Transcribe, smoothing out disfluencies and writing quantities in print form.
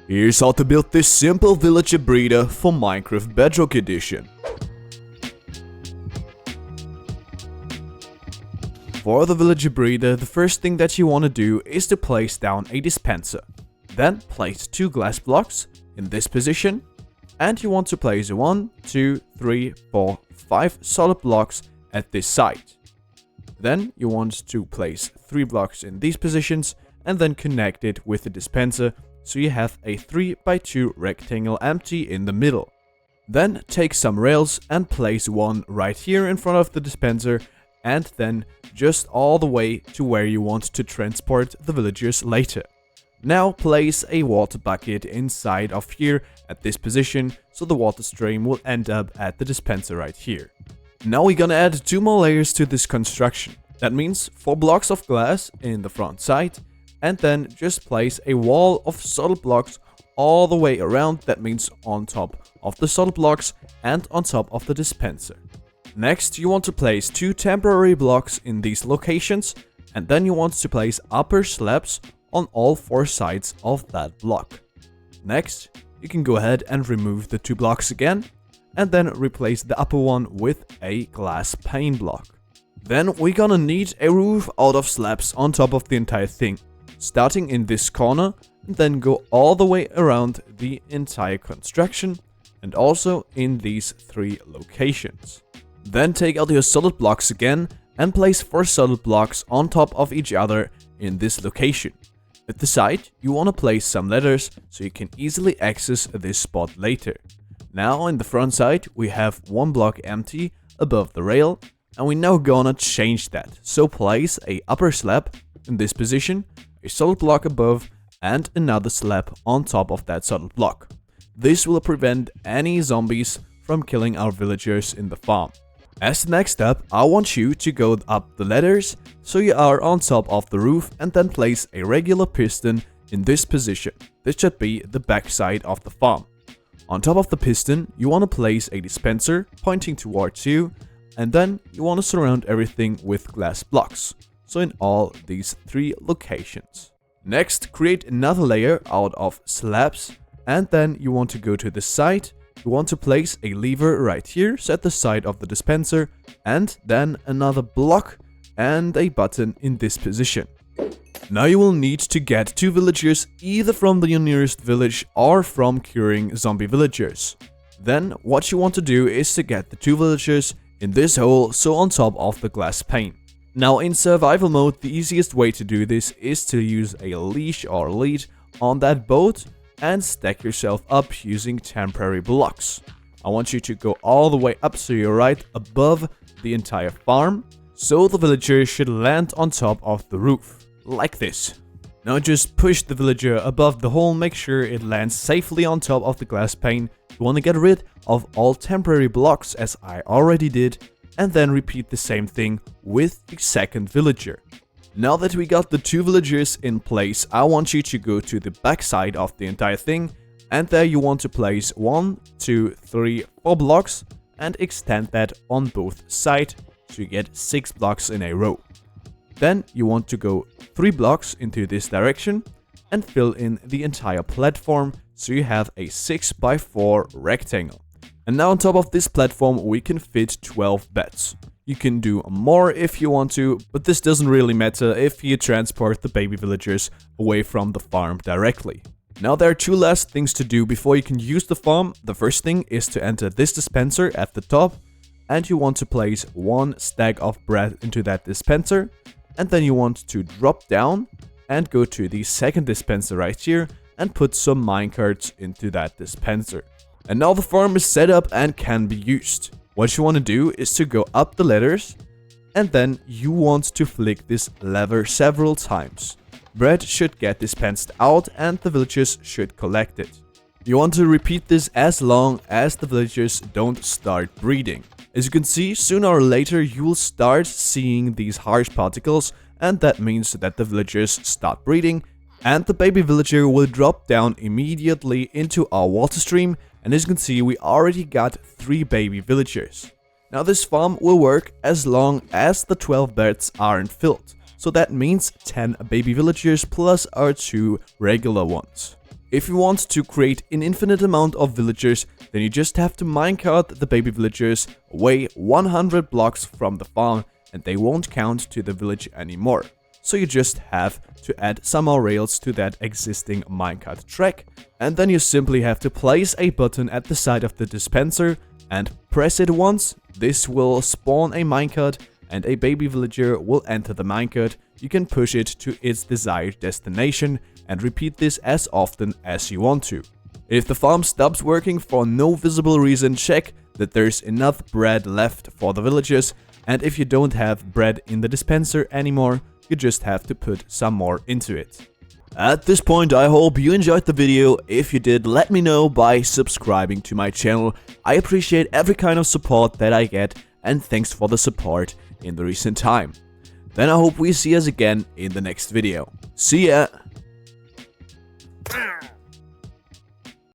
Here's how to build this simple villager breeder for Minecraft Bedrock Edition. For the villager breeder, the first thing that you want to do is to place down a dispenser. Then place 2 glass blocks in this position, and you want to place 1, 2, 3, 4, 5 solid blocks at this side. Then you want to place 3 blocks in these positions and then connect it with the dispenser so you have a 3x2 rectangle empty in the middle. Then take some rails and place one right here in front of the dispenser and then just all the way to where you want to transport the villagers later. Now place a water bucket inside of here at this position so the water stream will end up at the dispenser right here. Now we're gonna add 2 more layers to this construction. That means 4 blocks of glass in the front side and then just place a wall of solid blocks all the way around. That means on top of the solid blocks and on top of the dispenser. Next you want to place 2 temporary blocks in these locations and then you want to place upper slabs on all 4 sides of that block. Next, you can go ahead and remove the 2 blocks again and then replace the upper one with a glass pane block. Then we're gonna need a roof out of slabs on top of the entire thing, starting in this corner and then go all the way around the entire construction and also in these 3 locations. Then take out your solid blocks again and place 4 solid blocks on top of each other in this location. At the side, you want to place some ladders so you can easily access this spot later. Now in the front side, we have 1 block empty above the rail and we're now gonna change that. So place a upper slab in this position, a solid block above and another slab on top of that solid block. This will prevent any zombies from killing our villagers in the farm. As the next step, I want you to go up the ladders so you are on top of the roof and then place a regular piston in this position. This should be the back side of the farm. On top of the piston, you want to place a dispenser pointing towards you and then you want to surround everything with glass blocks. So in all these 3 locations. Next, create another layer out of slabs and then you want to go to the side. You want to place a lever right here, so at the side of the dispenser, and then another block and a button in this position. Now you will need to get 2 villagers either from the nearest village or from curing zombie villagers. Then what you want to do is to get the 2 villagers in this hole, so on top of the glass pane. Now in survival mode, the easiest way to do this is to use a leash or lead on that boat and stack yourself up using temporary blocks. I want you to go all the way up so you're right above the entire farm, so the villager should land on top of the roof, like this. Now just push the villager above the hole, make sure it lands safely on top of the glass pane. You want to get rid of all temporary blocks as I already did, and then repeat the same thing with the second villager. Now that we got the 2 villagers in place, I want you to go to the back side of the entire thing and there you want to place 1, 2, 3, 4 blocks and extend that on both sides so you get 6 blocks in a row. Then you want to go 3 blocks into this direction and fill in the entire platform so you have a 6x4 rectangle. And now on top of this platform we can fit 12 beds. You can do more if you want to, but this doesn't really matter if you transport the baby villagers away from the farm directly. Now there are 2 last things to do before you can use the farm. The first thing is to enter this dispenser at the top and you want to place 1 stack of bread into that dispenser and then you want to drop down and go to the second dispenser right here and put some minecarts into that dispenser. And now the farm is set up and can be used. What you want to do is to go up the ladders and then you want to flick this lever several times. Bread should get dispensed out and the villagers should collect it. You want to repeat this as long as the villagers don't start breeding. As you can see, sooner or later you will start seeing these harsh particles and that means that the villagers start breeding and the baby villager will drop down immediately into our water stream. And as you can see, we already got 3 baby villagers. Now this farm will work as long as the 12 beds aren't filled. So that means 10 baby villagers plus our 2 regular ones. If you want to create an infinite amount of villagers, then you just have to minecart the baby villagers away 100 blocks from the farm, and they won't count to the village anymore. So you just have to add some more rails to that existing minecart track, and then you simply have to place a button at the side of the dispenser and press it once. This will spawn a minecart and a baby villager will enter the minecart. You can push it to its desired destination and repeat this as often as you want to. If the farm stops working for no visible reason, check that there's enough bread left for the villagers, and if you don't have bread in the dispenser anymore, you just have to put some more into it. At this point, I hope you enjoyed the video. If you did, let me know by subscribing to my channel. I appreciate every kind of support that I get, and thanks for the support in the recent time. Then I hope we see us again in the next video. See ya!